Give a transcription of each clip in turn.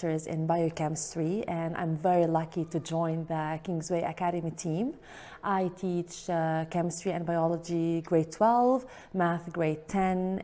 master's in biochemistry, and I'm very lucky to join the Kingsway Academy team. I teach chemistry and biology grade 12, math grade 10,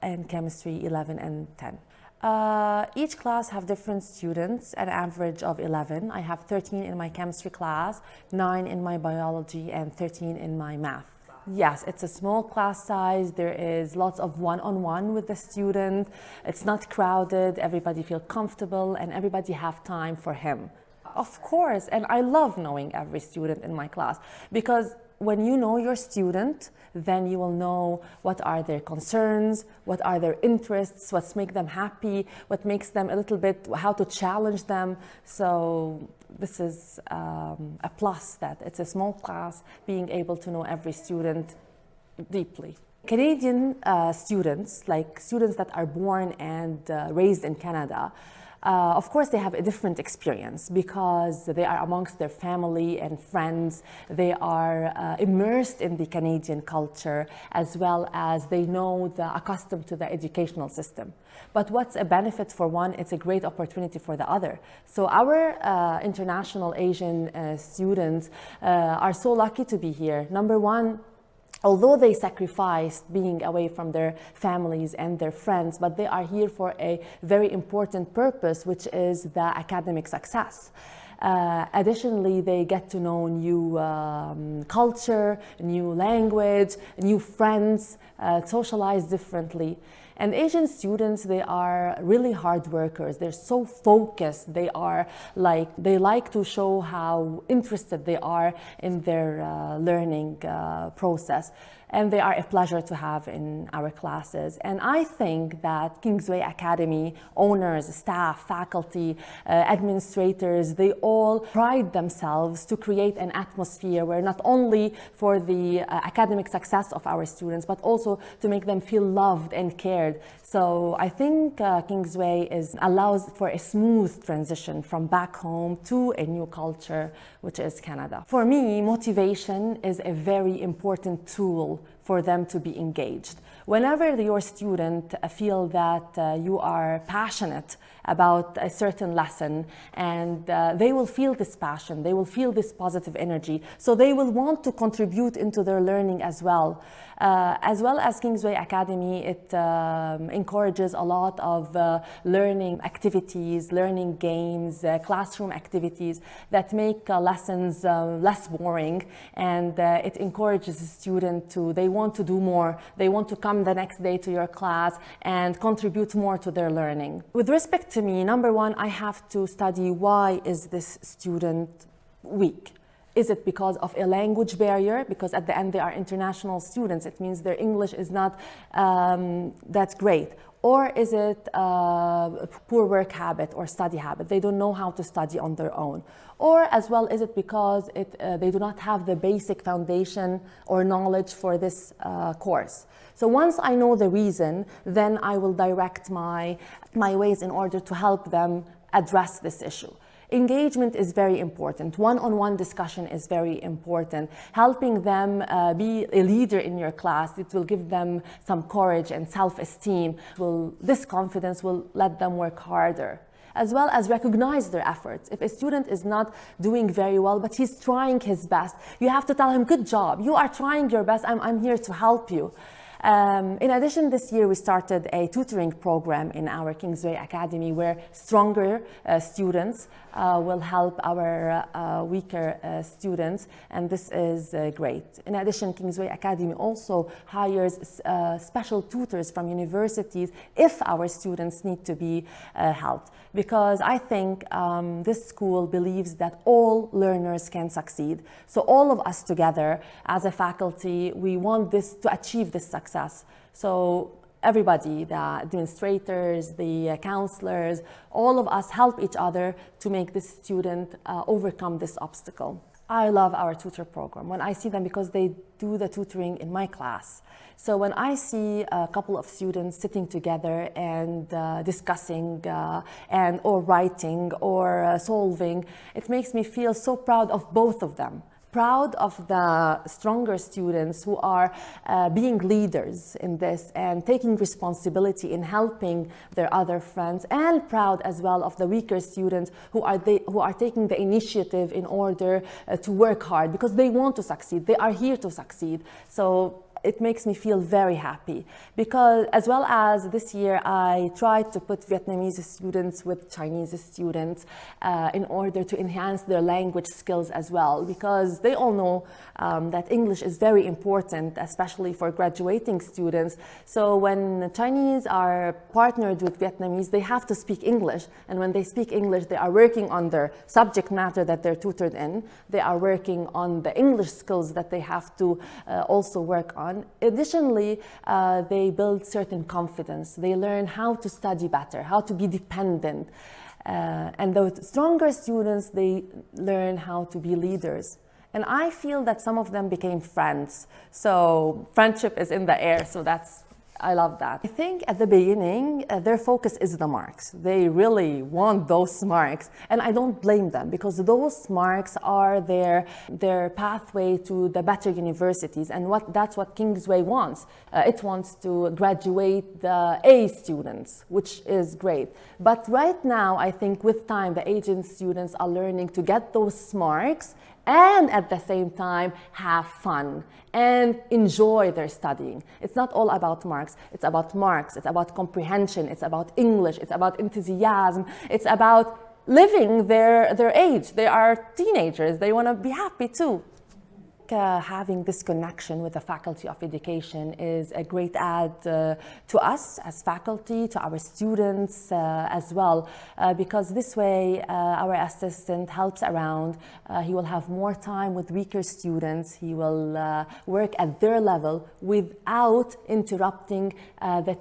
and chemistry 11 and 10. Each class have different students, an average of 11. I have 13 in my chemistry class, 9 in my biology, and 13 in my math. Yes, it's a small class size. There is lots of one-on-one with the student. It's not crowded. Everybody feels comfortable and everybody have time for him. Of course, and I love knowing every student in my class, because when you know your student, then you will know what are their concerns, what are their interests, what makes them happy, what makes them a little bit, how to challenge them. So this is a plus, that it's a small class, being able to know every student deeply. Canadian students, like students that are born and raised in Canada, of course, they have a different experience because they are amongst their family and friends. They are immersed in the Canadian culture, as well as they know accustomed to the educational system. But what's a benefit for one, it's a great opportunity for the other. So our international Asian students are so lucky to be here. Number one, although they sacrificed being away from their families and their friends, but they are here for a very important purpose, which is the academic success. Additionally, they get to know new culture, new language, new friends, socialize differently. And Asian students, they are really hard workers. They're so focused. They like to show how interested they are in their learning process. And they are a pleasure to have in our classes. And I think that Kingsway Academy owners, staff, faculty, administrators, they all pride themselves to create an atmosphere where not only for the academic success of our students, but also to make them feel loved and cared. So I think Kingsway allows for a smooth transition from back home to a new culture, which is Canada. For me, motivation is a very important tool for them to be engaged. Whenever your student feel that you are passionate about a certain lesson, and they will feel this passion, they will feel this positive energy, so they will want to contribute into their learning as well. As well as Kingsway Academy, it encourages a lot of learning activities, learning games, classroom activities that make lessons less boring, and it encourages the student they want to do more, they want to come the next day to your class and contribute more to their learning. With respect to me, number one, I have to study why is this student weak. Is it because of a language barrier? Because at the end they are international students. It means their English is not that great. Or is it a poor work habit or study habit? They don't know how to study on their own. Or as well, is it because they do not have the basic foundation or knowledge for this course? So once I know the reason, then I will direct my ways in order to help them address this issue. Engagement is very important. One-on-one discussion is very important. Helping them be a leader in your class, it will give them some courage and self-esteem. This confidence will let them work harder, as well as recognize their efforts. If a student is not doing very well, but he's trying his best, you have to tell him, good job, you are trying your best, I'm here to help you. In addition, this year we started a tutoring program in our Kingsway Academy where stronger students will help our weaker students, and this is great. In addition, Kingsway Academy also hires special tutors from universities if our students need to be helped, because I think this school believes that all learners can succeed. So all of us together as a faculty, we want to achieve this success. So everybody, the administrators, the counselors, all of us help each other to make this student overcome this obstacle. I love our tutor program when I see them, because they do the tutoring in my class. So when I see a couple of students sitting together and discussing or writing or solving, it makes me feel so proud of both of them. proud of the stronger students who are being leaders in this and taking responsibility in helping their other friends, and proud as well of the weaker students who are taking the initiative in order to work hard because they want to succeed. They are here to succeed. So it makes me feel very happy because, as well as this year, I tried to put Vietnamese students with Chinese students in order to enhance their language skills as well, because they all know that English is very important, especially for graduating students. So when Chinese are partnered with Vietnamese, they have to speak English, and when they speak English, they are working on their subject matter that they're tutored in. They are working on the English skills that they have to also work on. Additionally, they build certain confidence. They learn how to study better, how to be dependent. And the stronger students, they learn how to be leaders. And I feel that some of them became friends. So friendship is in the air, so I love that. I think at the beginning, their focus is the marks. They really want those marks. And I don't blame them because those marks are their pathway to the better universities. And that's what Kingsway wants. It wants to graduate the A students, which is great. But right now, I think with time, the Asian students are learning to get those marks and at the same time have fun and enjoy their studying. It's not all about marks. It's about marks. It's about comprehension. It's about English. It's about enthusiasm. It's about living their age. They are teenagers. They want to be happy too. Having this connection with the Faculty of Education is a great add to us as faculty, to our students as well, because this way our assistant helps around. He will have more time with weaker students. He will work at their level without interrupting the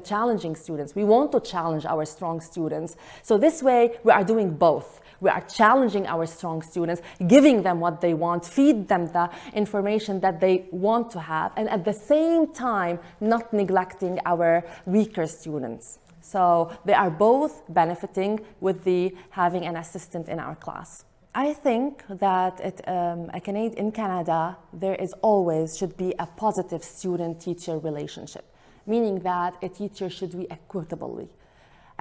challenging students. We want to challenge our strong students. So this way we are doing both. We are challenging our strong students, giving them what they want, feed them the information that they want to have, and at the same time, not neglecting our weaker students. So they are both benefiting with having an assistant in our class. I think that in Canada, there should be a positive student-teacher relationship, meaning that a teacher should be equitably.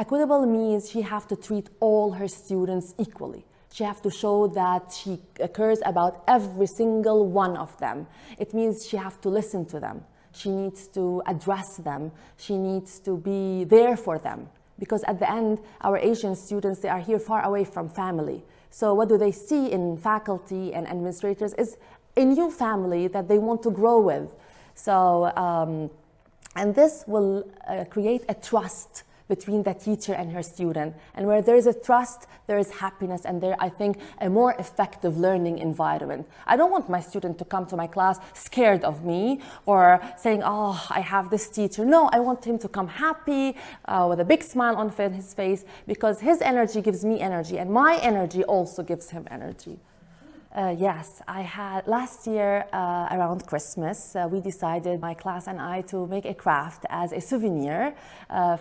Equitable means she has to treat all her students equally. She has to show that she cares about every single one of them. It means she has to listen to them. She needs to address them. She needs to be there for them. Because at the end, our Asian students, they are here far away from family. So what do they see in faculty and administrators is a new family that they want to grow with. So, and this will create a trust between the teacher and her student. And where there is a trust, there is happiness, and there, I think, a more effective learning environment. I don't want my student to come to my class scared of me or saying, oh, I have this teacher. No, I want him to come happy, with a big smile on his face, because his energy gives me energy, and my energy also gives him energy. Yes, I had last year around Christmas, we decided, my class and I, to make a craft as a souvenir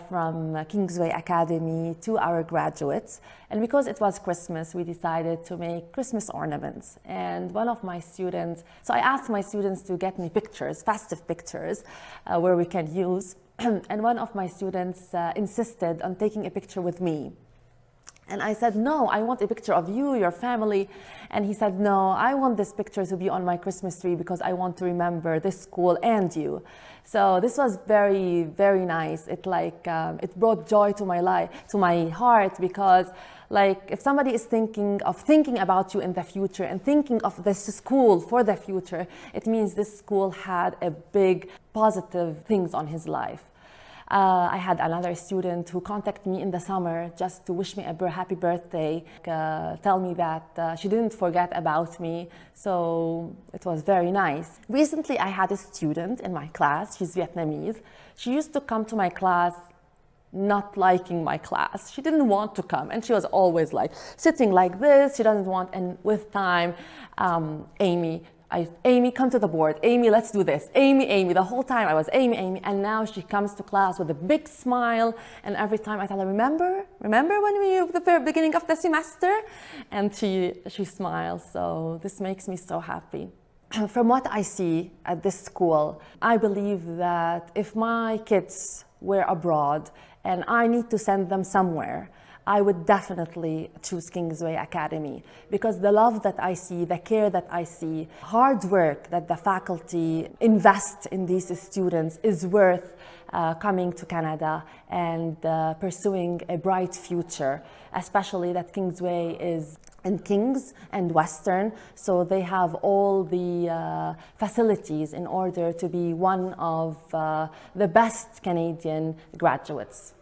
from Kingsway Academy to our graduates. And because it was Christmas, we decided to make Christmas ornaments. And one of my students, so I asked my students to get me pictures, festive pictures, where we can use. And one of my students insisted on taking a picture with me. And I said, no, I want a picture of you, your family. And he said, no, I want this picture to be on my Christmas tree because I want to remember this school and you. So this was very, very nice. It it brought joy to my life, to my heart, because if somebody is thinking about you in the future and thinking of this school for the future, it means this school had a big positive things on his life. I had another student who contacted me in the summer just to wish me a happy birthday, tell me that she didn't forget about me, so it was very nice. Recently, I had a student in my class, she's Vietnamese. She used to come to my class not liking my class. She didn't want to come, and she was always sitting like this. She doesn't want, and with time, Amy Amy, come to the board. Amy, let's do this. Amy. The whole time I was Amy. And now she comes to class with a big smile. And every time I tell her, remember when the very beginning of the semester? And she smiles. So this makes me so happy. From what I see at this school, I believe that if my kids were abroad and I need to send them somewhere, I would definitely choose Kingsway Academy, because the love that I see, the care that I see, hard work that the faculty invest in these students is worth coming to Canada and pursuing a bright future, especially that Kingsway is in Kings and Western, so they have all the facilities in order to be one of the best Canadian graduates.